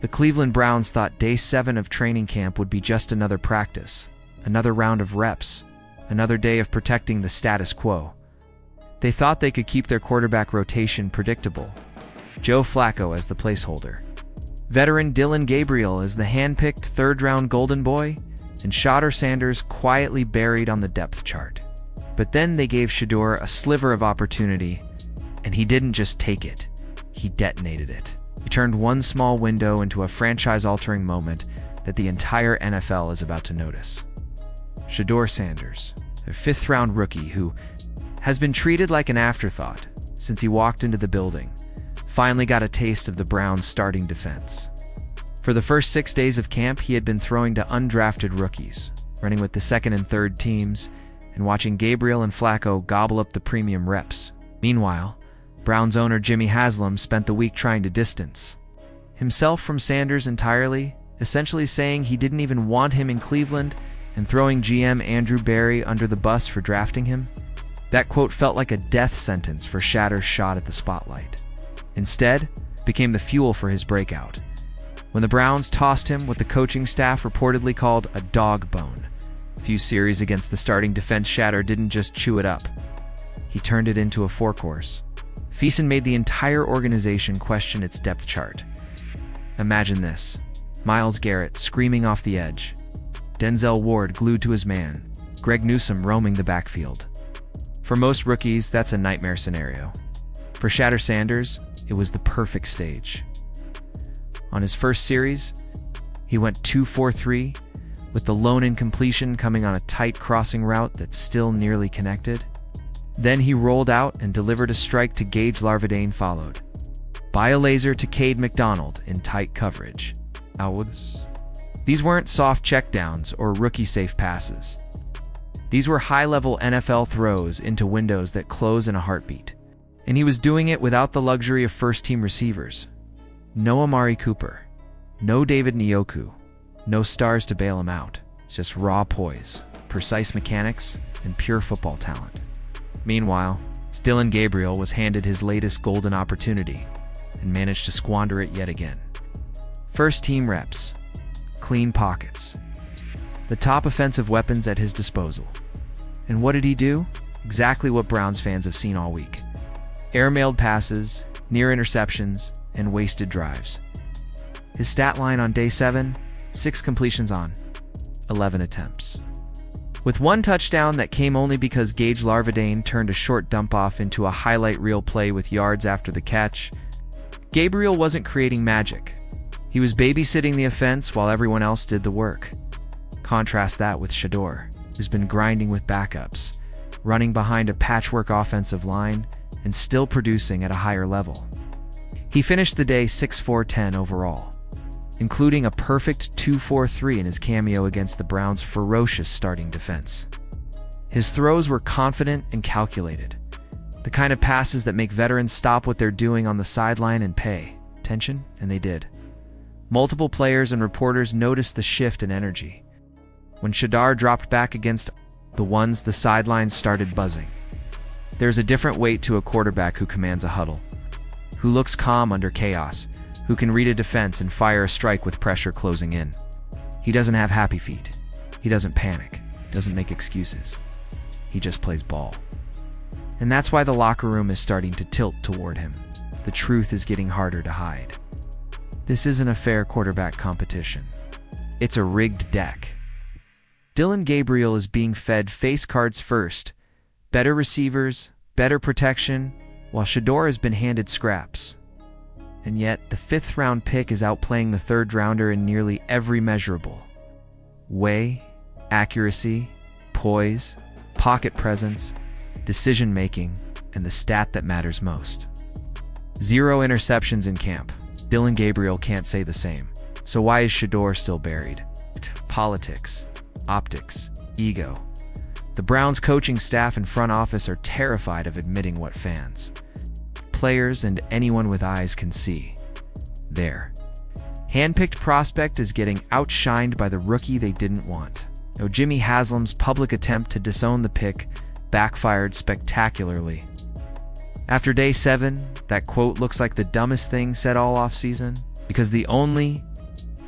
The Cleveland Browns thought day 7 of training camp would be just another practice, another round of reps, another day of protecting the status quo. They thought they could keep their quarterback rotation predictable. Joe Flacco as the placeholder, veteran Dillon Gabriel as the hand-picked third-round golden boy, and Shador Sanders quietly buried on the depth chart. But then they gave Shador a sliver of opportunity, and he didn't just take it, he detonated it. He turned one small window into a franchise-altering moment that the entire NFL is about to notice. Shador Sanders, their 5th-round rookie who has been treated like an afterthought since he walked into the building, finally got a taste of the Browns' starting defense. For the first 6 days of camp, he had been throwing to undrafted rookies, running with the 2nd and 3rd teams, and watching Gabriel and Flacco gobble up the premium reps. Meanwhile, Browns owner Jimmy Haslam spent the week trying to distance himself from Sanders entirely, essentially saying he didn't even want him in Cleveland and throwing GM Andrew Berry under the bus for drafting him. That quote felt like a death sentence for Shador's shot at the spotlight. Instead, became the fuel for his breakout, when the Browns tossed him what the coaching staff reportedly called a dog bone. A few series against the starting defense, Shador didn't just chew it up. He turned it into a 4-course. Feast made the entire organization question its depth chart. Imagine this: Myles Garrett screaming off the edge, Denzel Ward glued to his man, Greg Newsome roaming the backfield. For most rookies, that's a nightmare scenario. For Shador Sanders, it was the perfect stage. On his first series, he went 2-for-3, with the lone incompletion coming on a tight crossing route that still nearly connected. Then he rolled out and delivered a strike to Gage Larvadain, followed by a laser to Cade McDonald in tight coverage. These weren't soft checkdowns or rookie-safe passes. These were high-level NFL throws into windows that close in a heartbeat. And he was doing it without the luxury of first-team receivers. No Amari Cooper, no David Njoku, no stars to bail him out. It's just raw poise, precise mechanics, and pure football talent. Meanwhile, Dillon Gabriel was handed his latest golden opportunity and managed to squander it yet again. First-team reps, clean pockets, the top offensive weapons at his disposal. And what did he do? Exactly what Browns fans have seen all week. Air-mailed passes, near interceptions, and wasted drives. His stat line on day 7, 6 completions on 11 attempts. With one touchdown that came only because Gage Larvadain turned a short dump-off into a highlight reel play with yards after the catch, Gabriel wasn't creating magic. He was babysitting the offense while everyone else did the work. Contrast that with Shador, who's been grinding with backups, running behind a patchwork offensive line, and still producing at a higher level. He finished the day 6-for-10 overall, including a perfect 2-for-3 in his cameo against the Browns' ferocious starting defense. His throws were confident and calculated, the kind of passes that make veterans stop what they're doing on the sideline and pay attention, and they did. Multiple players and reporters noticed the shift in energy. When Shador dropped back against the ones, the sidelines started buzzing. There's a different weight to a quarterback who commands a huddle, who looks calm under chaos, who can read a defense and fire a strike with pressure closing in. He doesn't have happy feet. He doesn't panic, doesn't make excuses. He just plays ball. And that's why the locker room is starting to tilt toward him. The truth is getting harder to hide. This isn't a fair quarterback competition. It's a rigged deck. Dillon Gabriel is being fed face cards first, better receivers, better protection, while Shador has been handed scraps. And yet, the 5th-round pick is outplaying the 3rd-rounder in nearly every measurable way: accuracy, poise, pocket presence, decision-making, and the stat that matters most: 0 interceptions in camp. Dillon Gabriel can't say the same. So why is Shador still buried? Politics, optics, ego. The Browns' coaching staff and front office are terrified of admitting what fans, players, and anyone with eyes can see. Their handpicked prospect is getting outshined by the rookie they didn't want. Though Jimmy Haslam's public attempt to disown the pick backfired spectacularly. After day 7, that quote looks like the dumbest thing said all offseason, because the only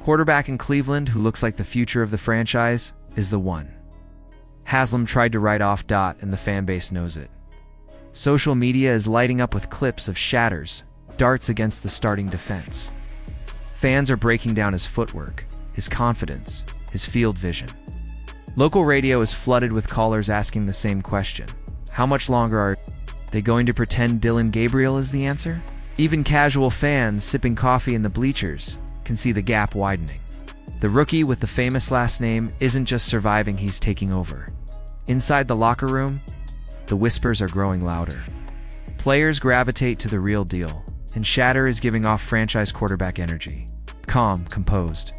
Quarterback in Cleveland who looks like the future of the franchise is the one. Haslam tried to write off Dot, and the fanbase knows it. Social media is lighting up with clips of Shador's darts against the starting defense. Fans are breaking down his footwork, his confidence, his field vision. Local radio is flooded with callers asking the same question. How much longer are they going to pretend Dylan Gabriel is the answer? Even casual fans sipping coffee in the bleachers can see the gap widening. The rookie with the famous last name isn't just surviving, he's taking over. Inside the locker room, the whispers are growing louder. Players gravitate to the real deal, and Shador is giving off franchise quarterback energy. Calm, composed.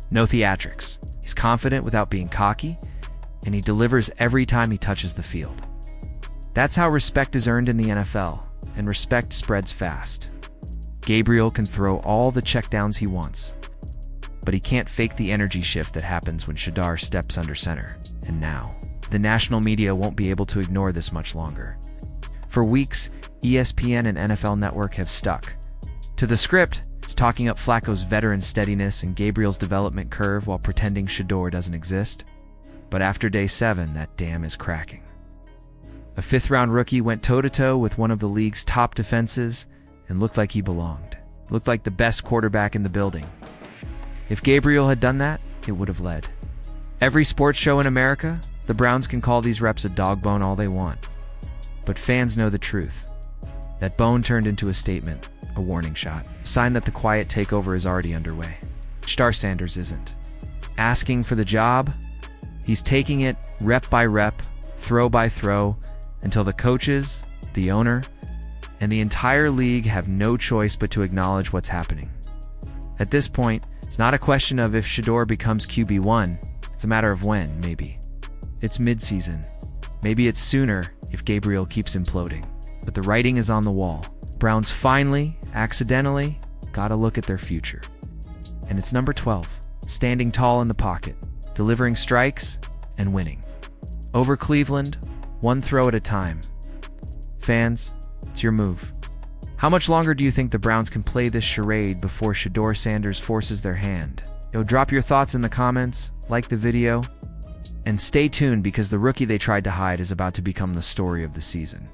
No theatrics. He's confident without being cocky, and he delivers every time he touches the field. That's how respect is earned in the NFL, and respect spreads fast. Gabriel can throw all the checkdowns he wants, but he can't fake the energy shift that happens when Shador steps under center. And now, the national media won't be able to ignore this much longer. For weeks, ESPN and NFL Network have stuck to the script. It's talking up Flacco's veteran steadiness and Gabriel's development curve while pretending Shador doesn't exist. But after day 7, that dam is cracking. A fifth-round rookie went toe-to-toe with one of the league's top defenses and looked like he belonged. Looked like the best quarterback in the building. If Gabriel had done that, it would have led every sports show in America. The Browns can call these reps a dog bone all they want, but fans know the truth. That bone turned into a statement, a warning shot, a sign that the quiet takeover is already underway. Shador Sanders isn't asking for the job. He's taking it rep by rep, throw by throw, until the coaches, the owner, and the entire league have no choice but to acknowledge what's happening. At this point, it's not a question of if Shador becomes QB1, it's a matter of when, maybe. It's mid-season. Maybe it's sooner if Gabriel keeps imploding. But the writing is on the wall. Browns finally, accidentally, got a look at their future. And it's number 12, standing tall in the pocket, delivering strikes and winning. Over Cleveland, one throw at a time. Fans, it's your move. How much longer do you think the Browns can play this charade before Shador Sanders forces their hand? Drop your thoughts in the comments, like the video, and stay tuned because the rookie they tried to hide is about to become the story of the season.